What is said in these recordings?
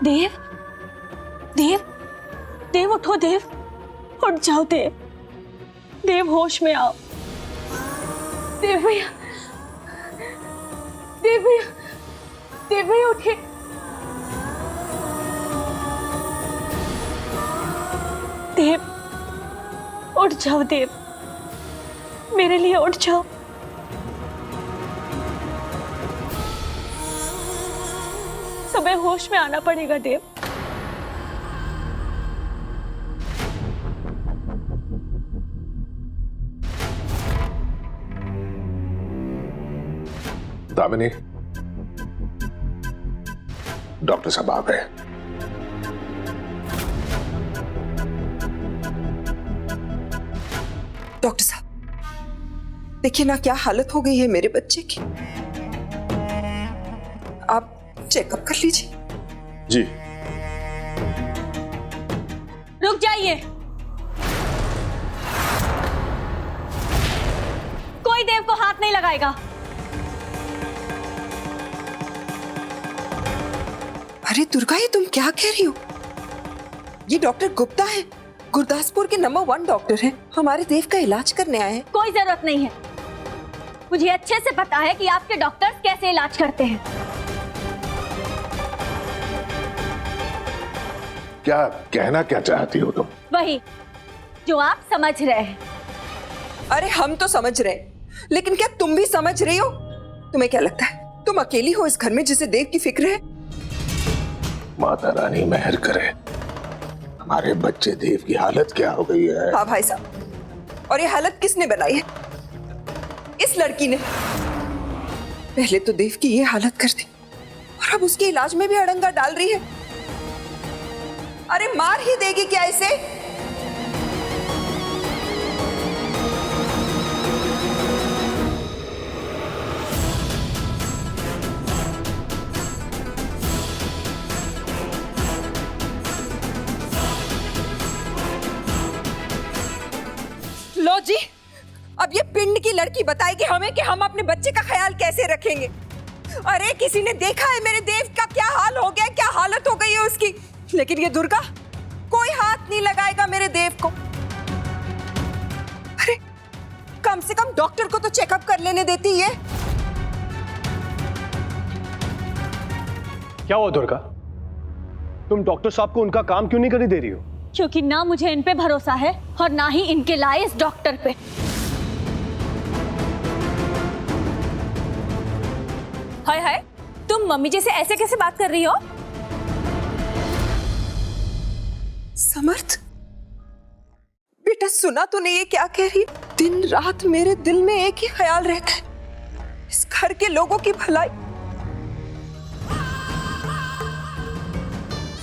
देव, देव, देव उठो देव, उठ जाओ देव, देव होश में आओ। देव भैया, देव भैया, देव भैया उठिए। देव उठ जाओ देव, मेरे लिए उठ जाओ। सुबह होश में आना पड़ेगा देव। दामिनी, डॉक्टर साहब आ गए। डॉक्टर साहब देखिए ना क्या हालत हो गई है मेरे बच्चे की। आप चेकअप कर लीजिए। जी। रुक जाइए, कोई देव को हाथ नहीं लगाएगा। अरे दुर्गा, ये तुम क्या कह रही हो? ये डॉक्टर गुप्ता है, गुरदासपुर के नंबर 1 डॉक्टर हैं। हमारे देव का इलाज करने आए हैं। कोई जरूरत नहीं है, मुझे अच्छे से पता है कि आपके डॉक्टर्स कैसे इलाज करते हैं। क्या कहना क्या चाहती हो तुम? वही जो आप समझ रहे हैं। अरे हम तो समझ रहे हैं, लेकिन क्या तुम भी समझ रही हो? तुम्हें क्या लगता है तुम अकेली हो इस घर में जिसे देव की फिक्र है? माता रानी मेहर करे। हमारे बच्चे देव की हालत क्या हो गई है? हाँ भाई साहब, और ये हालत किसने बनाई है? इस लड़की ने। पहले तो देव की ये हालत कर दी और अब उसके इलाज में भी अड़ंगा डाल रही है। अरे मार ही देगी क्या इसे? लो जी, अब ये पिंड की लड़की बताएगी हमें कि हम अपने बच्चे का ख्याल कैसे रखेंगे। अरे किसी ने देखा है मेरे देव का क्या हाल हो गया, क्या हालत हो गई है उसकी? लेकिन ये दुर्गा कोई हाथ नहीं लगाएगा मेरे देव को। अरे कम से कम डॉक्टर को तो चेकअप कर लेने देती है। क्या हुआ दुर्गा? तुम डॉक्टर साहब को उनका काम क्यों नहीं करने दे रही हो? क्योंकि ना मुझे इन पे भरोसा है और ना ही इनके लाए इस डॉक्टर पे। हाय हाय, तुम मम्मी जी से ऐसे कैसे बात कर रही हो? समर्थ बेटा, सुना तूने ये क्या कह रही है? दिन रात मेरे दिल में एक ही ख्याल रहता है, इस घर के लोगों की भलाई।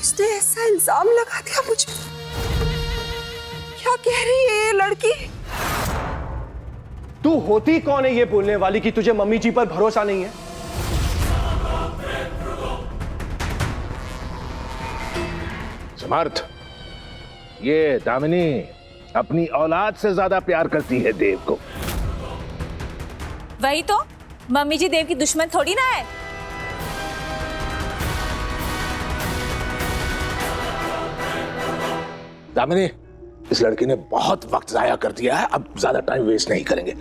उसने ऐसा इल्जाम लगा दिया मुझे। क्या कह रही है ये लड़की? तू होती कौन है ये बोलने वाली कि तुझे मम्मी जी पर भरोसा नहीं है? समर्थ, ये दामिनी अपनी औलाद से ज्यादा प्यार करती है देव को। वही तो, मम्मी जी देव की दुश्मन थोड़ी ना है। दामिनी, इस लड़की ने बहुत वक्त जाया कर दिया है, अब ज्यादा टाइम वेस्ट नहीं करेंगे।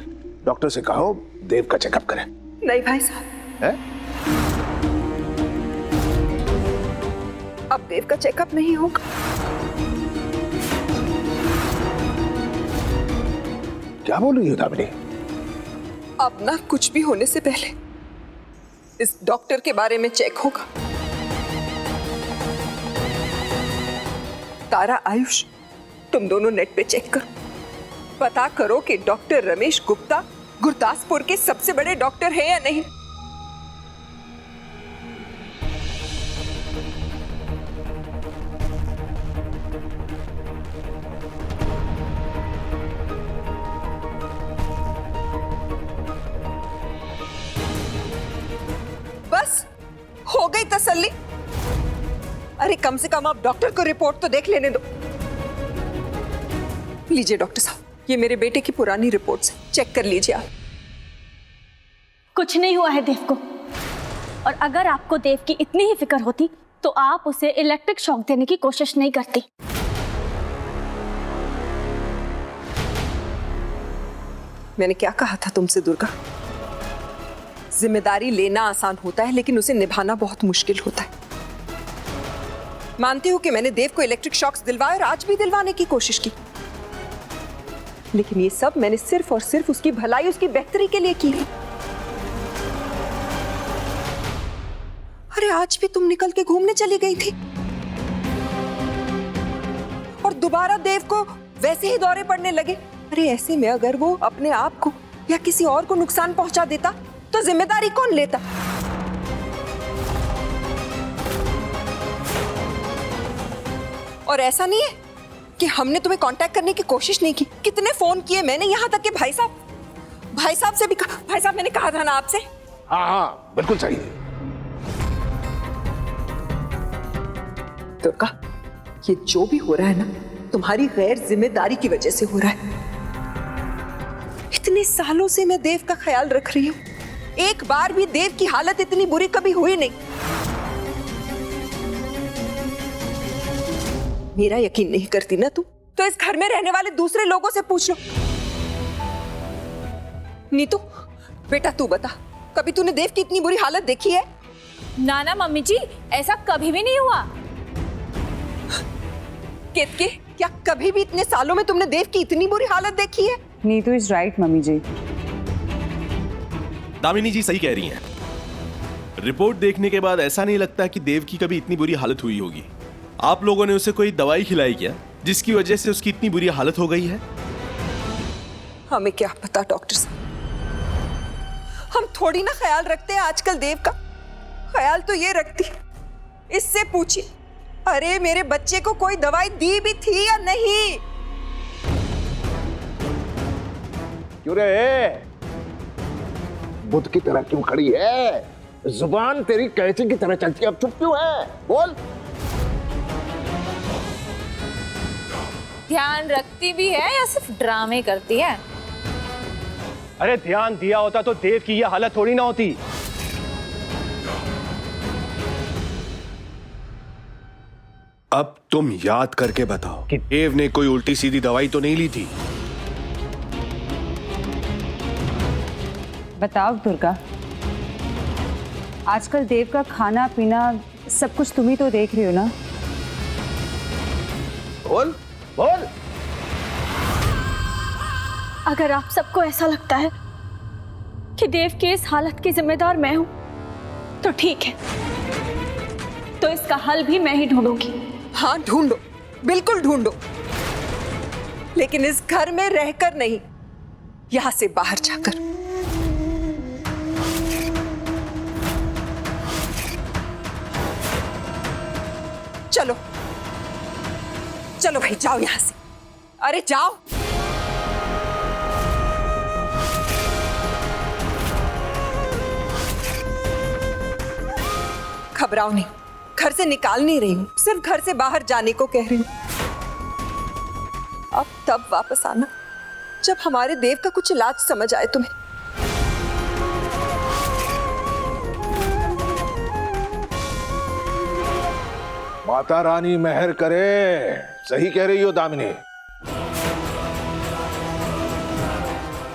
डॉक्टर से कहो देव का चेकअप करें। नहीं भाई साहब, है? अब देव का चेकअप नहीं होगा। क्या बोल रही हो दामिनी? अब ना कुछ भी होने से पहले इस डॉक्टर के बारे में चेक होगा। तारा, आयुष, तुम दोनों नेट पे चेक करो, पता करो कि डॉक्टर रमेश गुप्ता गुरदासपुर के सबसे बड़े डॉक्टर हैं या नहीं। बस हो गई तसल्ली। अरे कम से कम आप डॉक्टर को रिपोर्ट तो देख लेने दो। लीजिए डॉक्टर साहब, ये मेरे बेटे की पुरानी रिपोर्ट्स हैं, चेक कर लीजिए आप। कुछ नहीं हुआ है देव को, और अगर आपको देव की इतनी ही फिक्र होती तो आप उसे इलेक्ट्रिक शॉक देने की कोशिश नहीं करती। मैंने क्या कहा था तुमसे दुर्गा? जिम्मेदारी लेना आसान होता है लेकिन उसे निभाना बहुत मुश्किल होता है। मानती हूं कि मैंने देव को इलेक्ट्रिक शॉक्स दिलवाए और आज भी दिलवाने की कोशिश की, लेकिन ये सब मैंने सिर्फ और सिर्फ उसकी भलाई, उसकी बेहतरी के लिए की है। अरे आज भी तुम निकल के घूमने चली गई थी और दोबारा देव को वैसे ही दौरे पड़ने लगे। अरे ऐसे में अगर वो अपने आप को या किसी और को नुकसान पहुंचा देता तो जिम्मेदारी कौन लेता? और ऐसा नहीं है कि हमने तुम्हें कांटेक्ट करने की कोशिश नहीं की। कितने फोन किए मैंने, यहां तक कि भाई साहब से भी कहा। भाई साहब, मैंने कहा था ना आपसे। हाँ हाँ बिल्कुल सही। दुर्गा, ये जो भी हो रहा है ना, तुम्हारी गैर जिम्मेदारी की वजह से हो रहा है। इतने सालों से मैं देव का ख्याल रख रही हूँ, एक बार भी देव की हालत इतनी बुरी कभी हुई नहीं। मेरा यकीन नहीं करती ना तुम, तो इस घर में रहने वाले दूसरे लोगों से पूछ लो। नीतू बेटा, तू बता, कभी तूने देव की इतनी बुरी हालत देखी है? ना ना मम्मी जी, ऐसा कभी भी नहीं हुआ। केतकी, क्या कभी भी इतने सालों में तुमने देव की इतनी बुरी हालत देखी है? नीतू इज राइट मम्मी जी। दामिनी जी सही कह रही हैं। रिपोर्ट देखने के बाद ऐसा नहीं लगता कि देव की कभी इतनी बुरी हालत हुई होगी। आप लोगों ने उसे कोई दवाई खिलाई क्या जिसकी वजह से उसकी इतनी बुरी हालत हो गई है? हमें क्या पता डॉक्टर साहब, हम थोड़ी ना ख्याल रखते हैं आजकल देव का। ख्याल तो ये रखती, इससे पूछिए, अरे मेरे बच्चे को कोई दवाई दी भी थी या नहीं? क्यों रे, बुद्ध की तरह क्यों खड़ी है? जुबान तेरी कैंची की तरह चलती है, अब चुप क्यों है? बोल। ध्यान रखती भी है या सिर्फ ड्रामे करती है? अरे ध्यान दिया होता तो देव की यह हालत थोड़ी ना होती। अब तुम याद करके बताओ कि देव ने कोई उल्टी सीधी दवाई तो नहीं ली थी? बताओ दुर्गा, आजकल देव का खाना पीना सब कुछ तुम ही तो देख रही हो ना। बोल बोल। अगर आप सबको ऐसा लगता है कि देव की इस हालत की जिम्मेदार मैं हूं, तो ठीक है, तो इसका हल भी मैं ही ढूंढूंगी। हाँ ढूंढो, बिल्कुल ढूंढो, लेकिन इस घर में रहकर नहीं, यहां से बाहर जाकर। चलो चलो भाई, जाओ यहां से, अरे जाओ। घबराओ नहीं, घर से निकाल नहीं रही हूं, सिर्फ घर से बाहर जाने को कह रही हूं। अब तब वापस आना जब हमारे देव का कुछ इलाज समझ आए तुम्हें। माता रानी मेहर करे। सही कह रही हो दामिनी,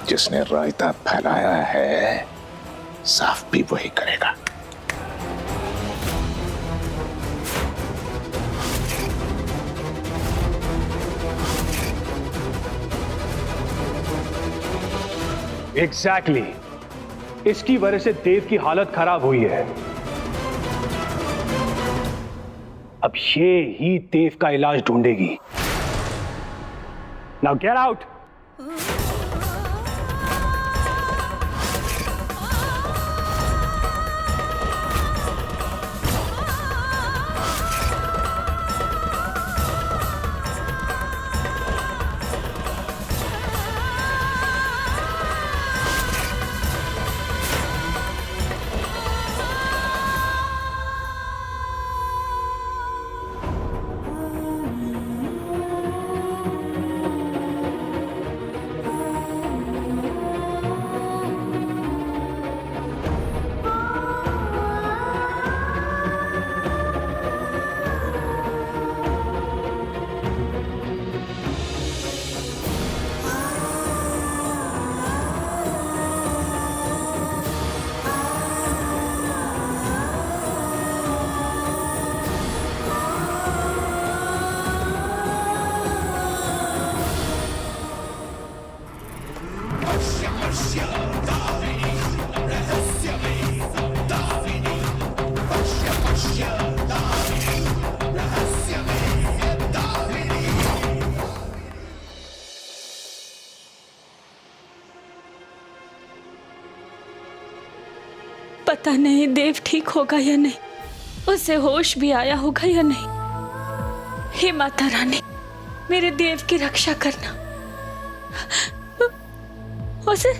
जिसने रायता फैलाया है साफ भी वही करेगा। एग्जैक्टली, इसकी वजह से देव की हालत खराब हुई है। अब ये ही देव का इलाज ढूंढेगी। Now get out. पता नहीं देव ठीक होगा या नहीं, उसे होश भी आया होगा या नहीं। हे माता रानी, मेरे देव की रक्षा करना, उसे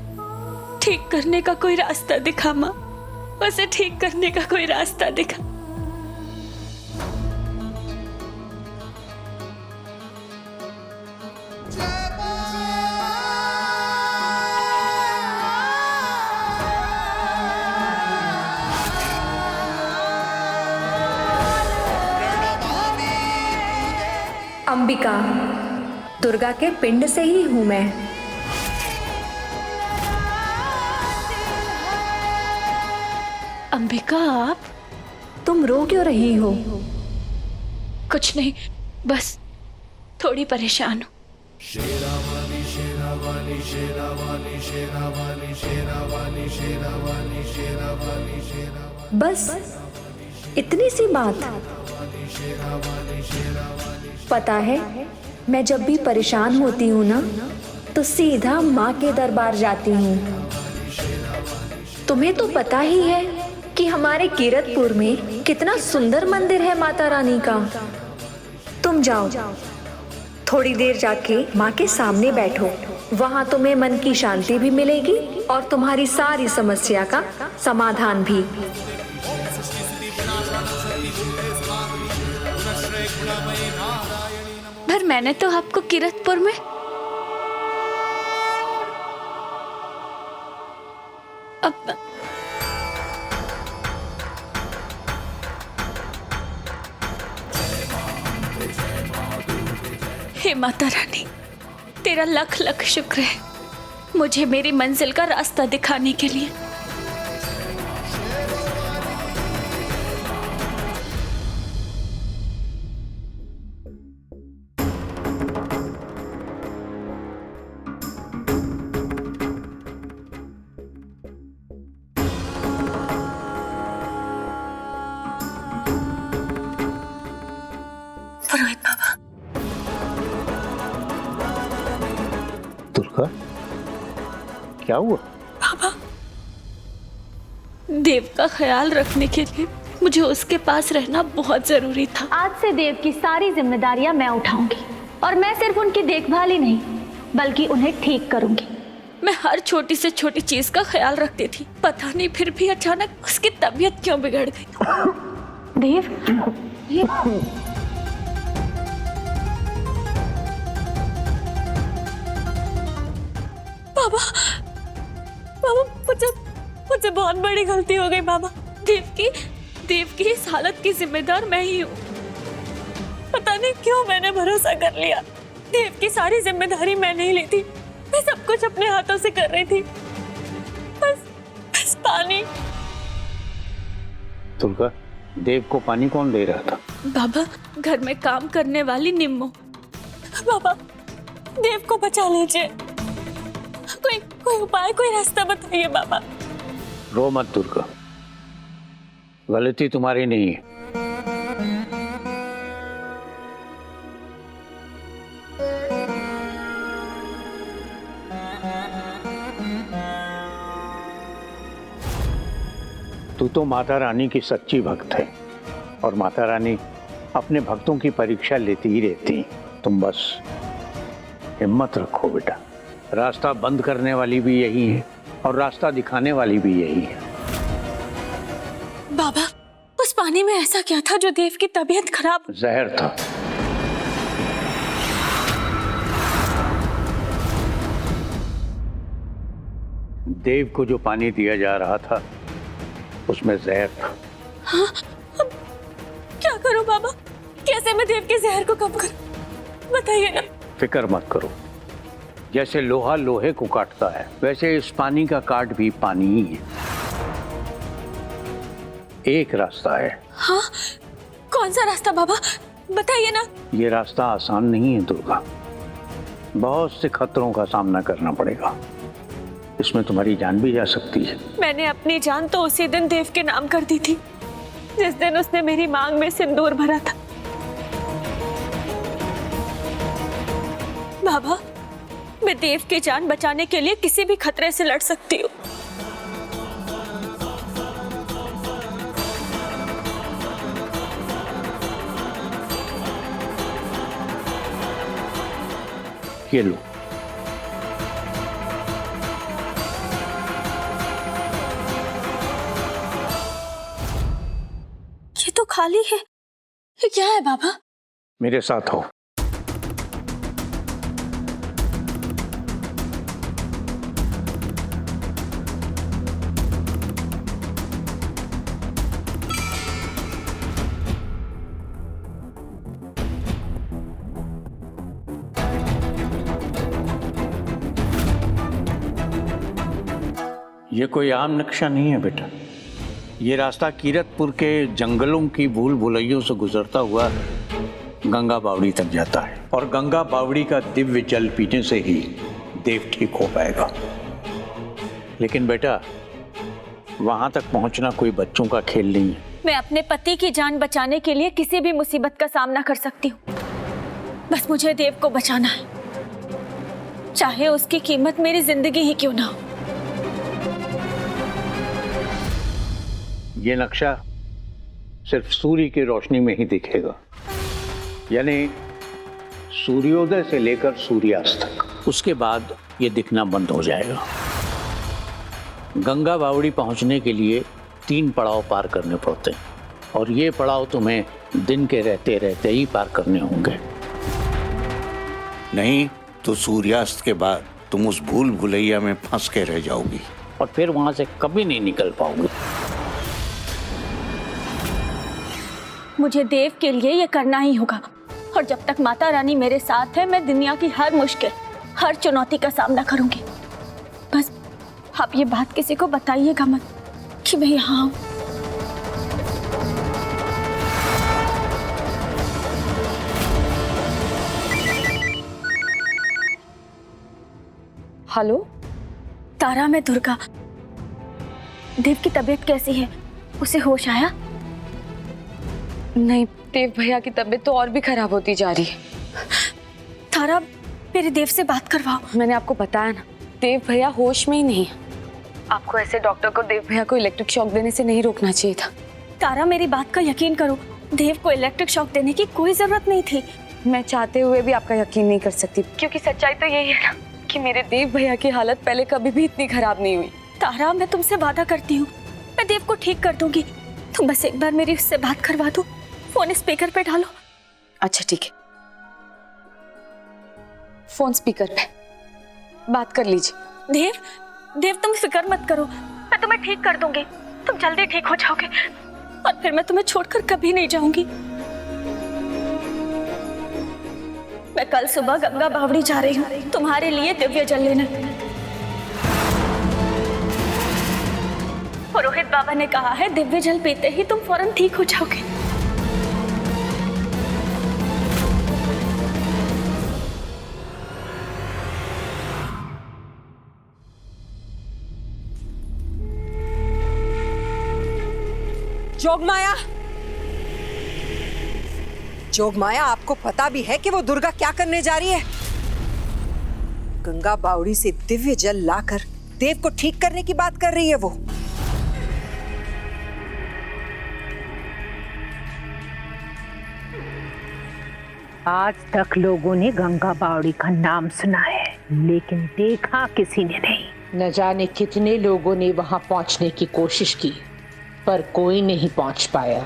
ठीक करने का कोई रास्ता दिखा माँ, उसे ठीक करने का कोई रास्ता दिखा। अंबिका, दुर्गा के पिंड से ही हूं मैं। अंबिका, आप? तुम रो क्यों रही हो? कुछ नहीं, बस थोड़ी परेशान हूँ। बस इतनी सी बात? पता है, मैं जब भी परेशान होती हूँ ना, तो सीधा माँ के दरबार जाती हूँ। तुम्हें तो पता ही है कि हमारे कीरतपुर में कितना सुंदर मंदिर है माता रानी का। तुम जाओ, थोड़ी देर जाके माँ के सामने बैठो, वहाँ तुम्हें मन की शांति भी मिलेगी और तुम्हारी सारी समस्या का समाधान भी। पर मैंने तो आपको कीरतपुर में हे माता रानी, तेरा लख लख शुक्र है मुझे मेरी मंजिल का रास्ता दिखाने के लिए। पुरोहित बाबा। दुर्गा, क्या हुआ? बाबा, देव का ख्याल रखने के लिए मुझे उसके पास रहना बहुत जरूरी था। आज से देव की सारी जिम्मेदारियां मैं उठाऊंगी और मैं सिर्फ उनकी देखभाल ही नहीं बल्कि उन्हें ठीक करूंगी। मैं हर छोटी से छोटी चीज का ख्याल रखती थी, पता नहीं फिर भी अचानक उसकी तबीयत क्यों बिगड़ गई। देव, बाबा, बाबा, मुझे बहुत बड़ी गलती हो गई बाबा। देव की इस हालत की जिम्मेदार मैं ही हूँ। पता नहीं क्यों मैंने भरोसा कर लिया। देव की सारी जिम्मेदारी मैंने ही ली थी, मैं सब कुछ अपने हाथों से कर रही थी। बस पानी। दुर्गा, देव को पानी कौन दे रहा था? बाबा, घर में काम करने वाली निम्मो। बाबा, देव को बचा लीजिए, कोई उपाय, कोई रास्ता बताइए बाबा। रो मत दुर्गा, गलती तुम्हारी नहीं है। तू तो माता रानी की सच्ची भक्त है और माता रानी अपने भक्तों की परीक्षा लेती ही रहती। तुम बस हिम्मत रखो बेटा। रास्ता बंद करने वाली भी यही है और रास्ता दिखाने वाली भी यही है। बाबा, उस पानी में ऐसा क्या था जो देव की तबीयत खराब? जहर था। देव को जो पानी दिया जा रहा था उसमें जहर था। हाँ, अब क्या करूं बाबा? कैसे मैं देव के जहर को कम करूं? बताइए ना। फिक्र मत करो, जैसे लोहा लोहे को काटता है वैसे इस पानी का काट भी पानी ही है। एक रास्ता है। हाँ, कौन सा रास्ता बाबा? बताइए ना। ये रास्ता आसान नहीं है दुर्गा, बहुत से खतरों का सामना करना पड़ेगा। इसमें तुम्हारी जान भी जा सकती है। मैंने अपनी जान तो उसी दिन देव के नाम कर दी थी जिस दिन उसने मेरी मांग में सिंदूर भरा था। बाबा, मैं देव की जान बचाने के लिए किसी भी खतरे से लड़ सकती हूँ। ये लो। ये तो खाली है। ये क्या है बाबा? मेरे साथ हो। ये कोई आम नक्शा नहीं है बेटा। ये रास्ता कीरतपुर के जंगलों की भूल भुलैयों से गुजरता हुआ गंगा बावड़ी तक जाता है, और गंगा बावड़ी का दिव्य जल पीने से ही देव ठीक हो पाएगा। लेकिन बेटा, वहां तक पहुंचना कोई बच्चों का खेल नहीं है। मैं अपने पति की जान बचाने के लिए किसी भी मुसीबत का सामना कर सकती हूँ। बस मुझे देव को बचाना है, चाहे उसकी कीमत मेरी जिंदगी ही क्यों ना हो। ये नक्शा सिर्फ सूर्य की रोशनी में ही दिखेगा, यानी सूर्योदय से लेकर सूर्यास्त तक। उसके बाद ये दिखना बंद हो जाएगा। गंगा बावड़ी पहुंचने के लिए 3 पड़ाव पार करने पड़ते हैं, और ये पड़ाव तुम्हें दिन के रहते रहते ही पार करने होंगे। नहीं तो सूर्यास्त के बाद तुम उस भूल भुलैया में फंस के रह जाओगी, और फिर वहां से कभी नहीं निकल पाओगे। मुझे देव के लिए ये करना ही होगा, और जब तक माता रानी मेरे साथ है, मैं दुनिया की हर मुश्किल, हर चुनौती का सामना करूंगी। बस आप ये बात किसी को बताइएगा मत कि मैं यहाँ हूँ। हेलो तारा, मैं दुर्गा। देव की तबीयत कैसी है? उसे होश आया? नहीं, देव भैया की तबीयत तो और भी खराब होती जा रही है। तारा, मेरे देव से बात करवाओ। मैंने आपको बताया ना, देव भैया होश में ही नहीं है। आपको ऐसे डॉक्टर को देव भैया को इलेक्ट्रिक शॉक देने से नहीं रोकना चाहिए था। तारा, मेरी बात का यकीन करो, देव को इलेक्ट्रिक शॉक देने की कोई जरूरत नहीं थी। मैं चाहते हुए भी आपका यकीन नहीं कर सकती, क्योंकि सच्चाई तो यही है ना कि मेरे देव भैया की हालत पहले कभी भी इतनी खराब नहीं हुई। तारा, मैं तुमसे वादा करती हूँ, मैं देव को ठीक कर दूंगी। तुम बस एक बार मेरी उससे बात करवा दो। फोन स्पीकर पे डालो। अच्छा ठीक है, फोन स्पीकर पे, बात कर लीजिए। देव, तुम फिक्र मत करो, मैं तुम्हें ठीक कर दूंगी। तुम जल्दी ठीक हो जाओगे, और फिर मैं तुम्हें छोड़कर कभी नहीं जाऊंगी। मैं कल सुबह गंगा बावड़ी जा रही हूँ तुम्हारे लिए दिव्य जल लेने। पुरोहित बाबा ने कहा है, दिव्य जल पीते ही तुम फौरन ठीक हो जाओगे। जोगमाया, जोगमाया, आपको पता भी है कि वो दुर्गा क्या करने जा रही है? गंगा बावड़ी से दिव्य जल लाकर देव को ठीक करने की बात कर रही है वो। आज तक लोगों ने गंगा बावड़ी का नाम सुना है, लेकिन देखा किसी ने नहीं। न जाने कितने लोगों ने वहां पहुंचने की कोशिश की, पर कोई नहीं पहुंच पाया।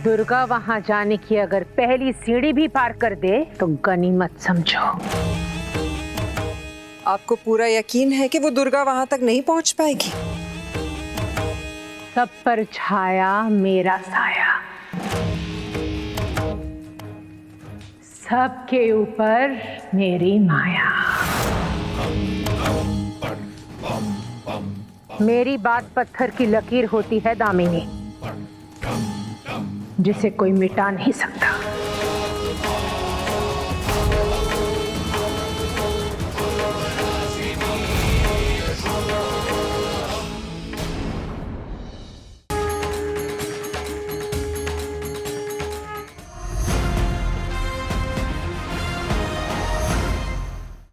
दुर्गा वहां जाने की अगर पहली सीढ़ी भी पार कर दे तो गनीमत समझो। आपको पूरा यकीन है कि वो दुर्गा वहां तक नहीं पहुंच पाएगी? सब पर छाया मेरा साया, सबके ऊपर मेरी माया। मेरी बात पत्थर की लकीर होती है दामिनी, जिसे कोई मिटा नहीं सकता।